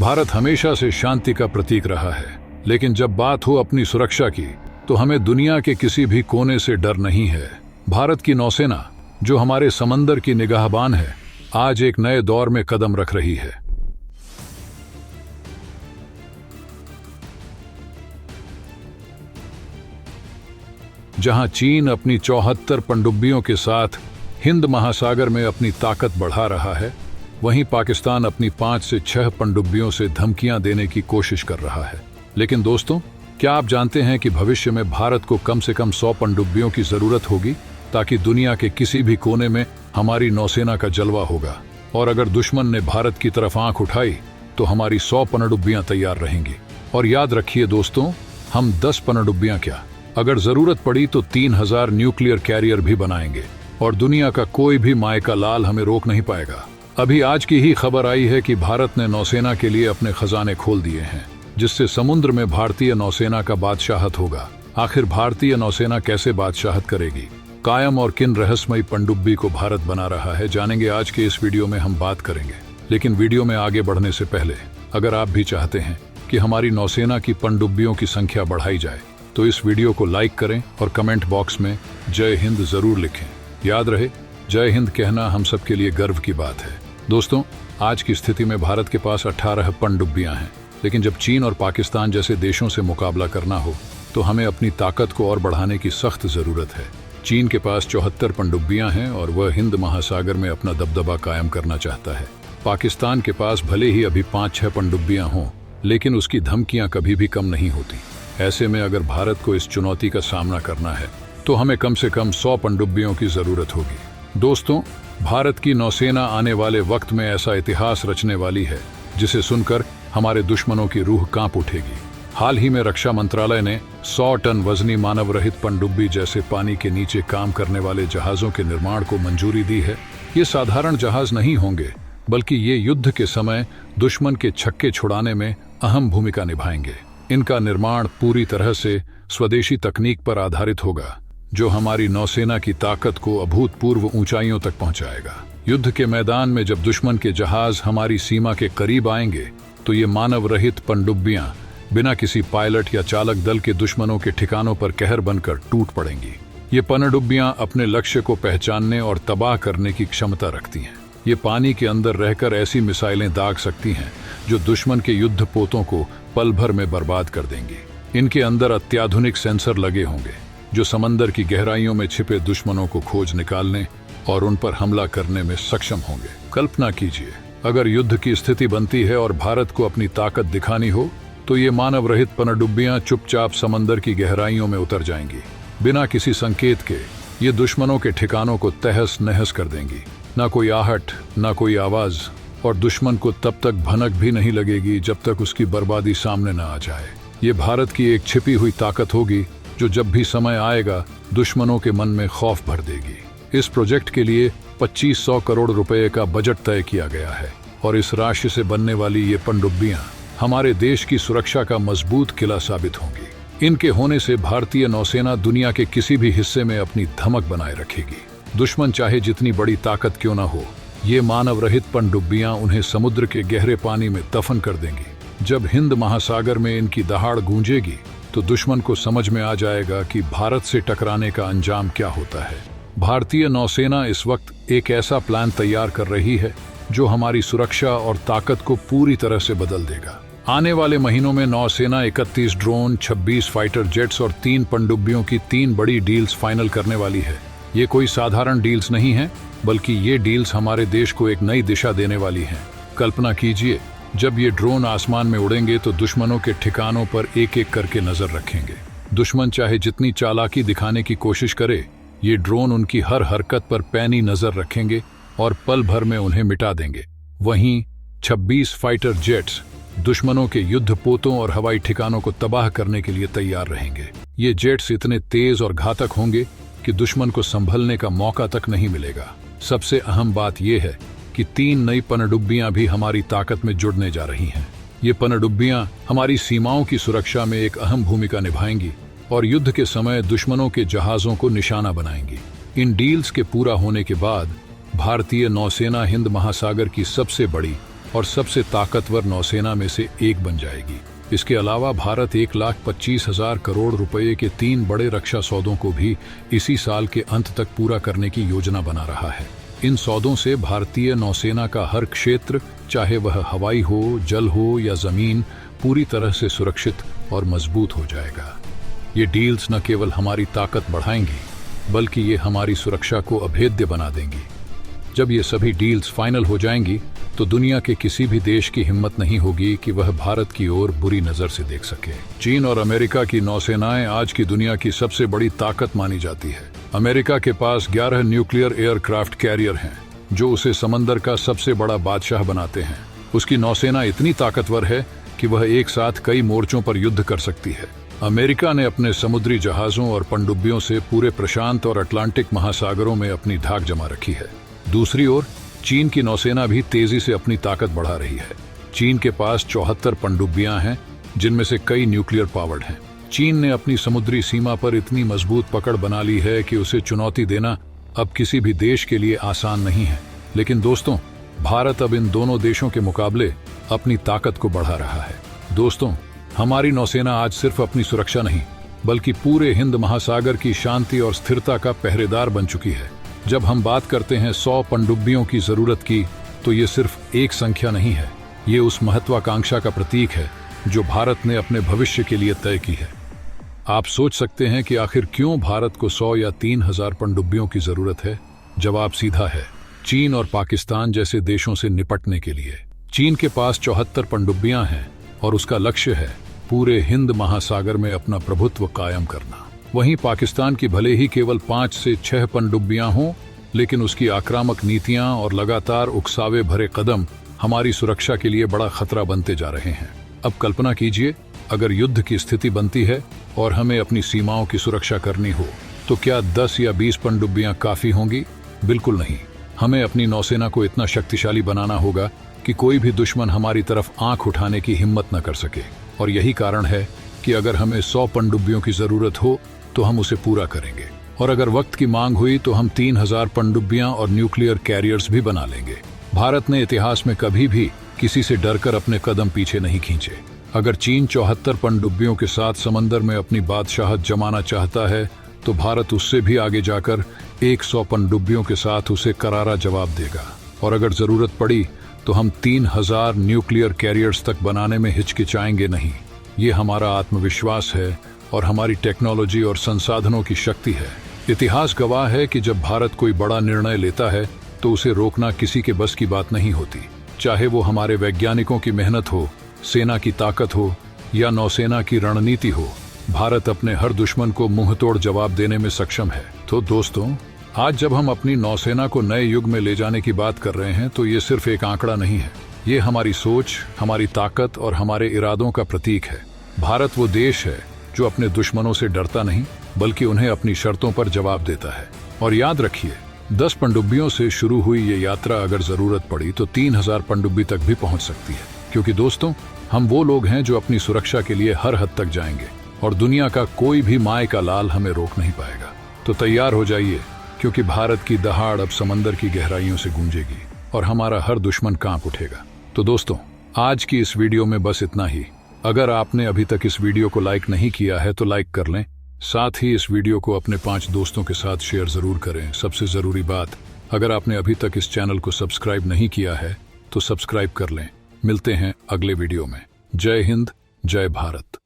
भारत हमेशा से शांति का प्रतीक रहा है, लेकिन जब बात हो अपनी सुरक्षा की तो हमें दुनिया के किसी भी कोने से डर नहीं है। भारत की नौसेना, जो हमारे समंदर की निगाहबान है, आज एक नए दौर में कदम रख रही है। जहां चीन अपनी 74 पनडुब्बियों के साथ हिंद महासागर में अपनी ताकत बढ़ा रहा है, वहीं पाकिस्तान अपनी 5 से 6 पनडुब्बियों से धमकियां देने की कोशिश कर रहा है। लेकिन दोस्तों, क्या आप जानते हैं कि भविष्य में भारत को कम से कम 100 पनडुब्बियों की जरूरत होगी, ताकि दुनिया के किसी भी कोने में हमारी नौसेना का जलवा होगा। और अगर दुश्मन ने भारत की तरफ आंख उठाई तो हमारी 100 पनडुब्बियां तैयार रहेंगी। और याद रखिए दोस्तों, हम 10 पनडुब्बियां क्या, अगर जरूरत पड़ी तो 3000 न्यूक्लियर कैरियर भी बनाएंगे, और दुनिया का कोई भी मायका लाल हमें रोक नहीं पाएगा। अभी आज की ही खबर आई है कि भारत ने नौसेना के लिए अपने खजाने खोल दिए हैं, जिससे समुद्र में भारतीय नौसेना का बादशाहत होगा। आखिर भारतीय नौसेना कैसे बादशाहत करेगी, कायम और किन रहस्यमयी पनडुब्बी को भारत बना रहा है, जानेंगे आज के इस वीडियो में हम बात करेंगे। लेकिन वीडियो में आगे बढ़ने से पहले, अगर आप भी चाहते हैं कि हमारी नौसेना की पनडुब्बियों की संख्या बढ़ाई जाए, तो इस वीडियो को लाइक करें और कमेंट बॉक्स में जय हिंद जरूर लिखें। याद रहे, जय हिंद कहना हम सबके लिए गर्व की बात है। दोस्तों, आज की स्थिति में भारत के पास 18 पनडुब्बियां हैं, लेकिन जब चीन और पाकिस्तान जैसे देशों से मुकाबला करना हो तो हमें अपनी ताकत को और बढ़ाने की सख्त जरूरत है। चीन के पास 74 पनडुब्बियां हैं और वह हिंद महासागर में अपना दबदबा कायम करना चाहता है। पाकिस्तान के पास भले ही अभी 5-6 पनडुब्बियां हों, लेकिन उसकी धमकियां कभी भी कम नहीं होती। ऐसे में अगर भारत को इस चुनौती का सामना करना है तो हमें कम से कम 100 पनडुब्बियों की जरूरत होगी। दोस्तों, भारत की नौसेना आने वाले वक्त में ऐसा इतिहास रचने वाली है जिसे सुनकर हमारे दुश्मनों की रूह कांप उठेगी। हाल ही में रक्षा मंत्रालय ने 100 टन वजनी मानव रहित पनडुब्बी जैसे पानी के नीचे काम करने वाले जहाजों के निर्माण को मंजूरी दी है। ये साधारण जहाज नहीं होंगे, बल्कि ये युद्ध के समय दुश्मन के छक्के छुड़ाने में अहम भूमिका निभाएंगे। इनका निर्माण पूरी तरह से स्वदेशी तकनीक पर आधारित होगा, जो हमारी नौसेना की ताकत को अभूतपूर्व ऊंचाइयों तक पहुंचाएगा। युद्ध के मैदान में जब दुश्मन के जहाज हमारी सीमा के करीब आएंगे तो ये मानव रहित पनडुब्बियां बिना किसी पायलट या चालक दल के दुश्मनों के ठिकानों पर कहर बनकर टूट पड़ेंगी। ये पनडुब्बियां अपने लक्ष्य को पहचानने और तबाह करने की क्षमता रखती हैं। ये पानी के अंदर रहकर ऐसी मिसाइलें दाग सकती हैं जो दुश्मन के युद्ध पोतों को पल भर में बर्बाद कर देंगी। इनके अंदर अत्याधुनिक सेंसर लगे होंगे जो समंदर की गहराइयों में छिपे दुश्मनों को खोज निकालने और उन पर हमला करने में सक्षम होंगे। कल्पना कीजिए, अगर युद्ध की स्थिति बनती है और भारत को अपनी ताकत दिखानी हो तो ये मानव रहित पनडुब्बियां चुपचाप समंदर की गहराइयों में उतर जाएंगी। बिना किसी संकेत के ये दुश्मनों के ठिकानों को तहस नहस कर देंगी। ना कोई आहट, ना कोई आवाज, और दुश्मन को तब तक भनक भी नहीं लगेगी जब तक उसकी बर्बादी सामने न आ जाए। ये भारत की एक छिपी हुई ताकत होगी जो जब भी समय आएगा दुश्मनों के मन में खौफ भर देगी। इस प्रोजेक्ट के लिए 2500 करोड़ रुपए का बजट तय किया गया है, और इस राशि से बनने वाली ये पनडुब्बियां हमारे देश की सुरक्षा का मजबूत किला साबित होंगी। इनके होने से भारतीय नौसेना दुनिया के किसी भी हिस्से में अपनी धमक बनाए रखेगी। दुश्मन चाहे जितनी बड़ी ताकत क्यों न हो, ये मानव रहित पनडुब्बियां उन्हें समुद्र के गहरे पानी में दफन कर देंगी। जब हिंद महासागर में इनकी दहाड़ गूंजेगी तो दुश्मन को समझ में आ जाएगा कि भारत से टकराने का अंजाम क्या होता है। भारतीय नौसेना इस वक्त एक ऐसा प्लान तैयार कर रही है जो हमारी सुरक्षा और ताकत को पूरी तरह से बदल देगा। आने वाले महीनों में नौसेना 31 ड्रोन, 26 फाइटर जेट्स और 3 पनडुब्बियों की 3 बड़ी डील्स फाइनल करने वाली है। ये कोई साधारण डील्स नहीं है, बल्कि ये डील्स हमारे देश को एक नई दिशा देने वाली हैं। कल्पना कीजिए, जब ये ड्रोन आसमान में उड़ेंगे तो दुश्मनों के ठिकानों पर एक एक करके नजर रखेंगे। दुश्मन चाहे जितनी चालाकी दिखाने की कोशिश करे, ये ड्रोन उनकी हर हरकत पर पैनी नजर रखेंगे और पल भर में उन्हें मिटा देंगे। वहीं 26 फाइटर जेट्स दुश्मनों के युद्ध पोतों और हवाई ठिकानों को तबाह करने के लिए तैयार रहेंगे। ये जेट्स इतने तेज और घातक होंगे कि दुश्मन को संभलने का मौका तक नहीं मिलेगा। सबसे अहम बात यह है कि 3 नई पनडुब्बियां भी हमारी ताकत में जुड़ने जा रही हैं। ये पनडुब्बियां हमारी सीमाओं की सुरक्षा में एक अहम भूमिका निभाएंगी और युद्ध के समय दुश्मनों के जहाजों को निशाना बनाएंगी। इन डील्स के पूरा होने के बाद भारतीय नौसेना हिंद महासागर की सबसे बड़ी और सबसे ताकतवर नौसेना में से एक बन जाएगी। इसके अलावा भारत 1,25,000 करोड़ रुपए के 3 बड़े रक्षा सौदों को भी इसी साल के अंत तक पूरा करने की योजना बना रहा है। इन सौदों से भारतीय नौसेना का हर क्षेत्र, चाहे वह हवाई हो, जल हो या जमीन, पूरी तरह से सुरक्षित और मजबूत हो जाएगा। ये डील्स न केवल हमारी ताकत बढ़ाएंगी बल्कि ये हमारी सुरक्षा को अभेद्य बना देंगी। जब ये सभी डील्स फाइनल हो जाएंगी तो दुनिया के किसी भी देश की हिम्मत नहीं होगी कि वह भारत की ओर बुरी नजर से देख सके। चीन और अमेरिका की नौसेनाएं आज की दुनिया की सबसे बड़ी ताकत मानी जाती है। अमेरिका के पास 11 न्यूक्लियर एयरक्राफ्ट कैरियर हैं जो उसे समंदर का सबसे बड़ा बादशाह बनाते हैं। उसकी नौसेना इतनी ताकतवर है कि वह एक साथ कई मोर्चों पर युद्ध कर सकती है। अमेरिका ने अपने समुद्री जहाजों और पनडुब्बियों से पूरे प्रशांत और अटलांटिक महासागरों में अपनी धाक जमा रखी है। दूसरी ओर चीन की नौसेना भी तेजी से अपनी ताकत बढ़ा रही है। चीन के पास 74 पनडुब्बियां हैं जिनमें से कई न्यूक्लियर पावर्ड हैं। चीन ने अपनी समुद्री सीमा पर इतनी मजबूत पकड़ बना ली है कि उसे चुनौती देना अब किसी भी देश के लिए आसान नहीं है। लेकिन दोस्तों, भारत अब इन दोनों देशों के मुकाबले अपनी ताकत को बढ़ा रहा है। दोस्तों, हमारी नौसेना आज सिर्फ अपनी सुरक्षा नहीं बल्कि पूरे हिंद महासागर की शांति और स्थिरता का पहरेदार बन चुकी है। जब हम बात करते हैं 100 पनडुब्बियों की जरूरत की, तो ये सिर्फ एक संख्या नहीं है, ये उस महत्वाकांक्षा का प्रतीक है जो भारत ने अपने भविष्य के लिए तय की है। आप सोच सकते हैं कि आखिर क्यों भारत को 100 या 3,000 पनडुब्बियों की जरूरत है। जवाब सीधा है, चीन और पाकिस्तान जैसे देशों से निपटने के लिए। चीन के पास 74 पनडुब्बियां हैं और उसका लक्ष्य है पूरे हिंद महासागर में अपना प्रभुत्व कायम करना। वहीं पाकिस्तान की भले ही केवल 5 से 6 पनडुब्बियां हों, लेकिन उसकी आक्रामक नीतियां और लगातार उकसावे भरे कदम हमारी सुरक्षा के लिए बड़ा खतरा बनते जा रहे हैं। अब कल्पना कीजिए, अगर युद्ध की स्थिति बनती है और हमें अपनी सीमाओं की सुरक्षा करनी हो, तो क्या 10 या 20 पनडुब्बियां काफी होंगी? बिल्कुल नहीं। हमें अपनी नौसेना को इतना शक्तिशाली बनाना होगा कि कोई भी दुश्मन हमारी तरफ आंख उठाने की हिम्मत न कर सके। और यही कारण है कि अगर हमें 100 पनडुब्बियों की जरूरत हो तो हम उसे पूरा करेंगे, और अगर वक्त की मांग हुई तो हम 3,000 पनडुब्बियां और न्यूक्लियर कैरियर्स भी बना लेंगे। भारत ने इतिहास में कभी भी किसी से डरकर अपने कदम पीछे नहीं खींचे। अगर चीन 74 पनडुब्बियों के साथ समंदर में अपनी बादशाहत जमाना चाहता है तो भारत उससे भी आगे जाकर 100 पनडुब्बियों के साथ उसे करारा जवाब देगा। और अगर जरूरत पड़ी तो हम 3,000 न्यूक्लियर कैरियर्स तक बनाने में हिचकिचाएंगे नहीं। ये हमारा आत्मविश्वास है और हमारी टेक्नोलॉजी और संसाधनों की शक्ति है। इतिहास गवाह है कि जब भारत कोई बड़ा निर्णय लेता है तो उसे रोकना किसी के बस की बात नहीं होती। चाहे वो हमारे वैज्ञानिकों की मेहनत हो, सेना की ताकत हो या नौसेना की रणनीति हो, भारत अपने हर दुश्मन को मुंहतोड़ जवाब देने में सक्षम है। तो दोस्तों, आज जब हम अपनी नौसेना को नए युग में ले जाने की बात कर रहे हैं तो ये सिर्फ एक आंकड़ा नहीं है, ये हमारी सोच, हमारी ताकत और हमारे इरादों का प्रतीक है। भारत वो देश है जो अपने दुश्मनों से डरता नहीं बल्कि उन्हें अपनी शर्तों पर जवाब देता है। और याद रखिए, 10 पनडुब्बियों से शुरू हुई ये यात्रा अगर जरूरत पड़ी तो 3,000 पनडुब्बी तक भी पहुंच सकती है। क्योंकि दोस्तों, हम वो लोग हैं जो अपनी सुरक्षा के लिए हर हद तक जाएंगे और दुनिया का कोई भी माय का लाल हमें रोक नहीं पाएगा। तो तैयार हो जाइए, क्योंकि भारत की दहाड़ अब समंदर की गहराइयों से गूंजेगी और हमारा हर दुश्मन कांप उठेगा। तो दोस्तों, आज की इस वीडियो में बस इतना ही। अगर आपने अभी तक इस वीडियो को लाइक नहीं किया है तो लाइक कर लें। साथ ही इस वीडियो को अपने 5 दोस्तों के साथ शेयर जरूर करें। सबसे जरूरी बात, अगर आपने अभी तक इस चैनल को सब्सक्राइब नहीं किया है तो सब्सक्राइब कर लें। मिलते हैं अगले वीडियो में। जय हिंद, जय भारत।